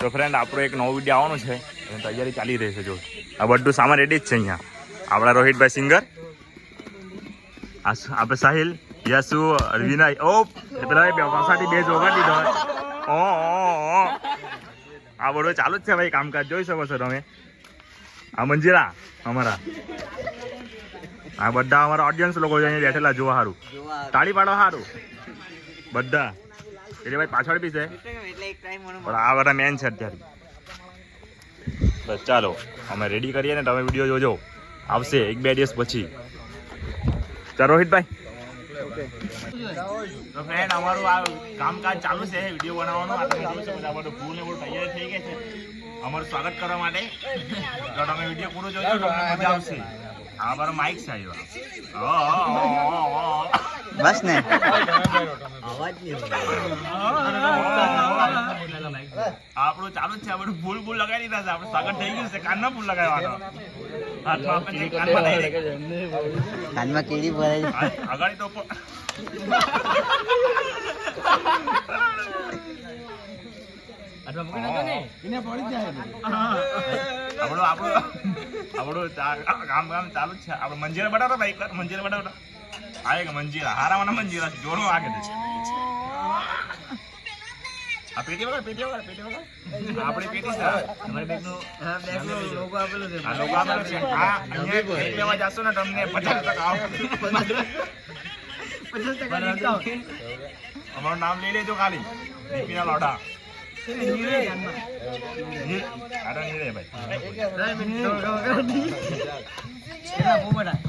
તો ફ્રેન્ડ આપણો એક નવો વિડીયો આવવાનો છે એની તૈયારી ચાલી રહી છે. જો આ બધું સામાન રેડી જ છે. અહીંયા આપણા રોહિતભાઈ સિંગર, આપણે સાહિલ, યસુ, વિનય, ઓ પેલા પાસાથી બે જોગા દીધો. ઓ આ બધું ચાલુ જ છે ભાઈ, કામકાજ જોઈ શકો છો તમે. આ મંજીરા અમારા, આ બધા અમારા ઓડિયન્સ લોકો અહીંયા બેઠેલા જોવા સારું, તાળી પાડો સારું બધા. એટલે ભાઈ પાછળ બી છે પણ આ બધા મેન છે અત્યારે. બસ ચાલો અમે રેડી કરીએ ને તમે વિડીયો જોજો, આવશે 1-2 દિવસ પછી. ચાલો રોહિતભાઈ. તો ફ્રેન્ડ અમારું આ કામકાજ ચાલુ છે વિડીયો બનાવવાનું. આ તમે જોઈ શકો છો બધું ફૂલ ને બધું તૈયાર થઈ ગઈ છે અમારું સ્વાગત કરવા માટે. તો તમે વિડીયો પૂરો જોજો, તમને મજા આવશે. આ મારો માઇક છે બસ ને આપણું ચાલુ જ છે. બધું ફૂલ ફૂલ લગાવી દીધા છે. આપણે સ્વાગત થઈ ગયું છે. કાનમાં ફૂલ લગાવવાનો, કાનમાં કેડી ભરાય આગળ તો કામ ચાલુ જ છે. આપડે મંજીરા બટાટો ભાઈ, મંજીરા બટાટો આવે કે મંજીરા હારા મને મંજીરા જોડો આગે છે. આ પેટી વગર આપણી પેટી છે. તમારી બેગનો લોગો આપેલો છે. આ લોગો આપેલો છે. આ અહીંયા લેવા જાશો ને તમને 50% આવો. અમારું નામ લઈ લેજો ખાલી, દીપીના લોઢા. ભાઈ